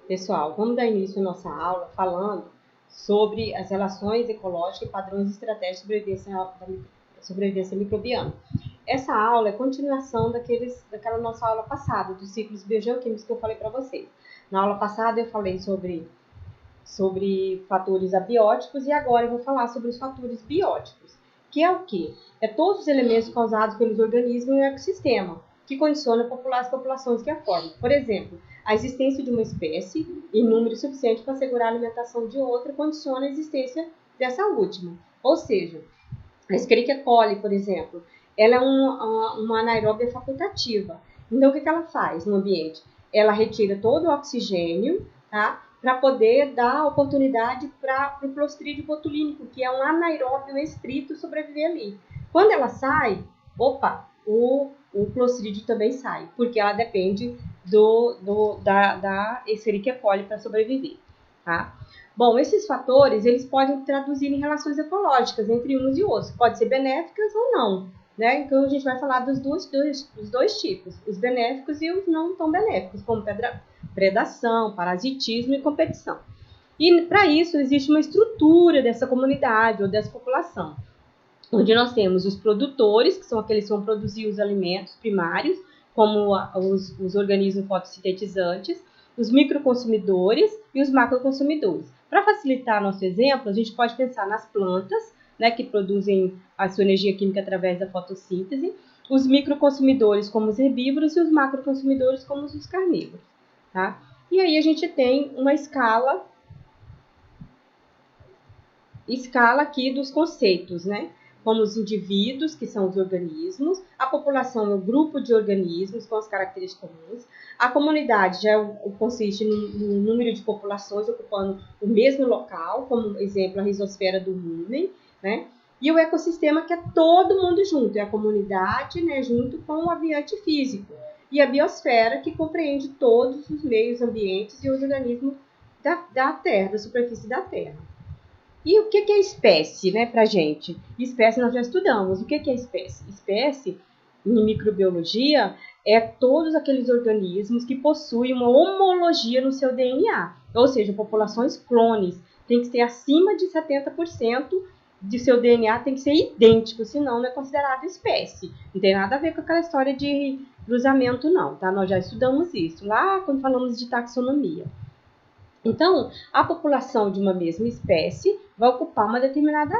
Pessoal, vamos dar início à nossa aula falando sobre as relações ecológicas e padrões estratégicos de sobrevivência microbiana. Essa aula é continuação daquela nossa aula passada, dos ciclos biogeoquímicos que eu falei para vocês. Na aula passada eu falei sobre fatores abióticos e agora eu vou falar sobre os fatores bióticos, que é o quê? É todos os elementos causados pelos organismos no ecossistema, que condicionam as populações que a formam. Por exemplo, a existência de uma espécie em número suficiente para assegurar a alimentação de outra condiciona a existência dessa última. Ou seja, a Escherichia coli, por exemplo, ela é uma anaeróbia facultativa. Então, o que ela faz no ambiente? Ela retira todo o oxigênio, tá? Para poder dar oportunidade para o Clostridium botulínico, que é um anaeróbio estrito, sobreviver ali. Quando ela sai, o Clostridium também sai, porque ela depende da Escherichia coli para sobreviver, tá? Bom, esses fatores, eles podem traduzir em relações ecológicas entre uns e outros. Pode ser benéficas ou não, né? Então, a gente vai falar dos dois tipos, os benéficos e os não tão benéficos, como predação, parasitismo e competição. E, para isso, existe uma estrutura dessa comunidade ou dessa população, onde nós temos os produtores, que são aqueles que vão produzir os alimentos primários, como os organismos fotossintetizantes, os microconsumidores e os macroconsumidores. Para facilitar nosso exemplo, a gente pode pensar nas plantas, né, que produzem a sua energia química através da fotossíntese, os microconsumidores como os herbívoros e os macroconsumidores como os carnívoros. Tá? E aí a gente tem uma escala aqui dos conceitos, né? Como os indivíduos, que são os organismos, a população é o grupo de organismos com as características comuns, a comunidade já consiste no número de populações ocupando o mesmo local, como exemplo a rizosfera do rumen, né? E o ecossistema, que é todo mundo junto, é a comunidade, né, junto com o ambiente físico. E a biosfera, que compreende todos os meios ambientes e os organismos da Terra, da superfície da Terra. E o que é espécie, né, pra gente? Espécie nós já estudamos. O que é espécie? Espécie, em microbiologia, é todos aqueles organismos que possuem uma homologia no seu DNA. Ou seja, populações clones. Tem que ter acima de 70% de seu DNA, tem que ser idêntico, senão não é considerado espécie. Não tem nada a ver com aquela história de cruzamento, não, tá? Nós já estudamos isso lá quando falamos de taxonomia. Então, a população de uma mesma espécie vai ocupar uma determinada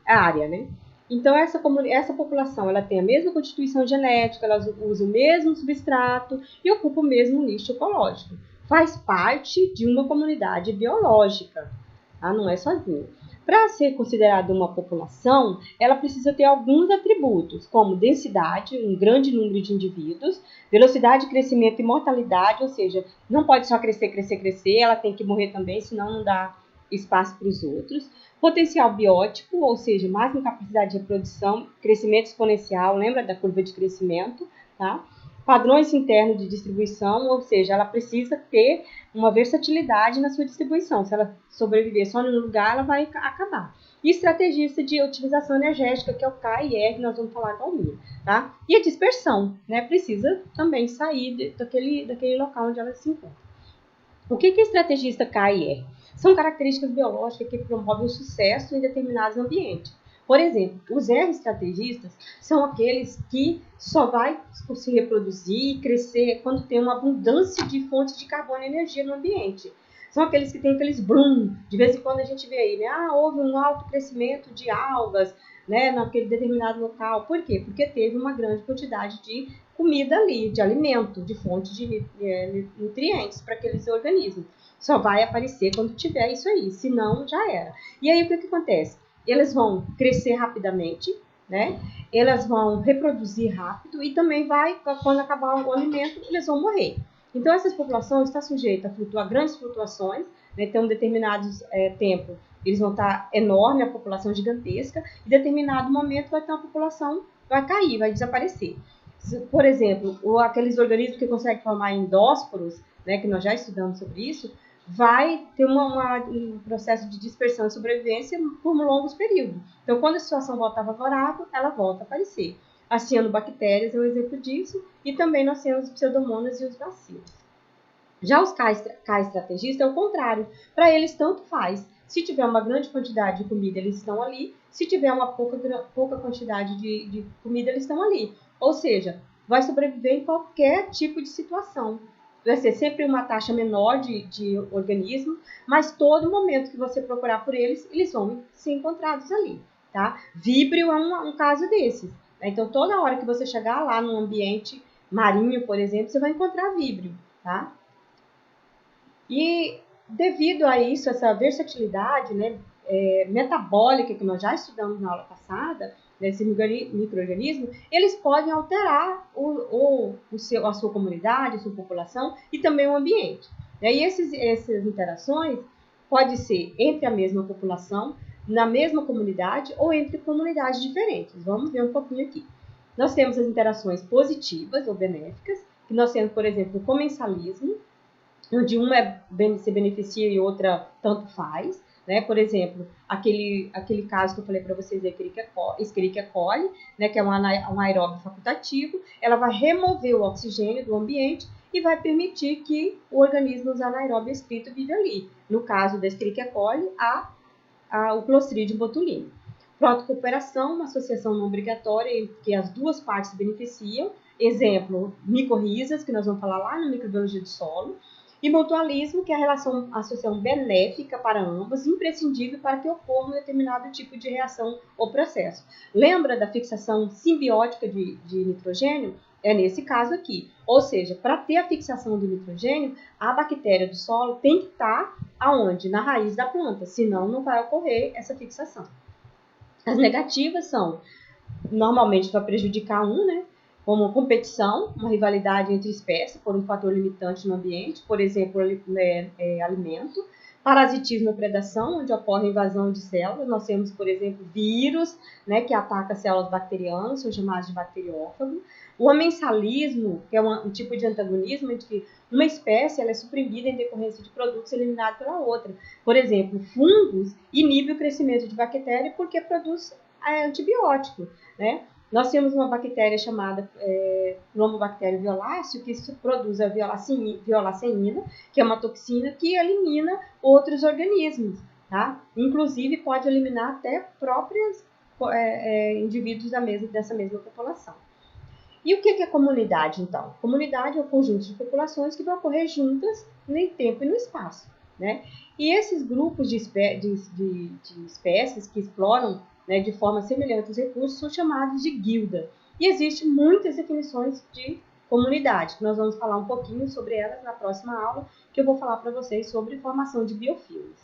área, né? Então, essa população ela tem a mesma constituição genética, ela usa o mesmo substrato e ocupa o mesmo nicho ecológico. Faz parte de uma comunidade biológica, tá? Não é sozinha. Para ser considerada uma população, ela precisa ter alguns atributos, como densidade, um grande número de indivíduos, velocidade de crescimento e mortalidade, ou seja, não pode só crescer, ela tem que morrer também, senão não dá espaço para os outros. Potencial biótico, ou seja, máxima capacidade de reprodução, crescimento exponencial, lembra da curva de crescimento, tá? Padrões internos de distribuição, ou seja, ela precisa ter uma versatilidade na sua distribuição. Se ela sobreviver só num lugar, ela vai acabar. E estrategista de utilização energética, que é o KIR, que nós vamos falar calminho, tá? E a dispersão, né? Precisa também sair daquele local onde ela se encontra. O que é estrategista KIR? São características biológicas que promovem o sucesso em determinados ambientes. Por exemplo, os R-estrategistas são aqueles que só vai se reproduzir e crescer quando tem uma abundância de fontes de carbono e energia no ambiente. São aqueles que têm aqueles bloom, de vez em quando a gente vê aí, né? Houve um alto crescimento de algas, né, naquele determinado local. Por quê? Porque teve uma grande quantidade de comida ali, de alimento, de fonte de nutrientes para aqueles organismos. Só vai aparecer quando tiver isso aí, senão já era. E aí o que acontece? Eles vão crescer rapidamente, né? Elas vão reproduzir rápido e também quando acabar o alimento, eles vão morrer. Então, essas populações estão sujeitas a grandes flutuações, né? Então, em determinados tempo, eles vão estar enorme, a população gigantesca, e em determinado momento vai ter uma população, vai cair, vai desaparecer. Por exemplo, aqueles organismos que conseguem formar endósporos, né, que nós já estudamos sobre isso, vai ter um processo de dispersão e sobrevivência por longos períodos. Então, quando a situação volta favorável, ela volta a aparecer. As cianobactérias é um exemplo disso, e também nós temos os pseudomonas e os bacilos. Já os K estrategistas é o contrário. Para eles, tanto faz. Se tiver uma grande quantidade de comida, eles estão ali. Se tiver uma pouca quantidade de comida, eles estão ali. Ou seja, vai sobreviver em qualquer tipo de situação. Vai ser sempre uma taxa menor de organismo, mas todo momento que você procurar por eles, eles vão ser encontrados ali. Tá? Víbrio é um caso desses. Então, toda hora que você chegar lá num ambiente marinho, por exemplo, você vai encontrar víbrio. Tá? E devido a isso, essa versatilidade, né, metabólica que nós já estudamos na aula passada, desse micro-organismo, eles podem alterar a sua comunidade, a sua população e também o ambiente. E essas interações podem ser entre a mesma população, na mesma comunidade ou entre comunidades diferentes. Vamos ver um pouquinho aqui. Nós temos as interações positivas ou benéficas, que nós temos, por exemplo, o comensalismo, onde uma se beneficia e outra tanto faz, né? Por exemplo, aquele caso que eu falei para vocês, Escherichia coli, né? Que é um anaeróbio facultativo, ela vai remover o oxigênio do ambiente e vai permitir que o organismo anaeróbio escrito vive ali. No caso da Escherichia coli, o Clostridium botulinum. Protocooperação, uma associação não obrigatória em que as duas partes se beneficiam. Exemplo, micorrizas, que nós vamos falar lá no microbiologia do solo. E mutualismo, que é a associação benéfica para ambos, imprescindível para que ocorra um determinado tipo de reação ou processo. Lembra da fixação simbiótica de nitrogênio? É nesse caso aqui. Ou seja, para ter a fixação do nitrogênio, a bactéria do solo tem que estar aonde? Na raiz da planta, senão não vai ocorrer essa fixação. As negativas são, normalmente, para prejudicar né? Como competição, uma rivalidade entre espécies por um fator limitante no ambiente, por exemplo, alimento. Parasitismo e predação, onde ocorre invasão de células. Nós temos, por exemplo, vírus, né, que ataca células bacterianas, são chamados de bacteriófago. O amensalismo, que é um tipo de antagonismo entre que uma espécie ela é suprimida em decorrência de produtos eliminados pela outra. Por exemplo, fungos inibem o crescimento de bactéria porque produz antibiótico, né? Nós temos uma bactéria chamada Lomobacterium violáceo, que produz a violaceína, que é uma toxina que elimina outros organismos, tá? Inclusive pode eliminar até próprios indivíduos dessa mesma população. E o que é comunidade, então? Comunidade é o conjunto de populações que vão ocorrer juntas no tempo e no espaço, né? E esses grupos de espécies que exploram, né, de forma semelhante os recursos são chamados de guilda. E existem muitas definições de comunidade, que nós vamos falar um pouquinho sobre elas na próxima aula, que eu vou falar para vocês sobre formação de biofilmes.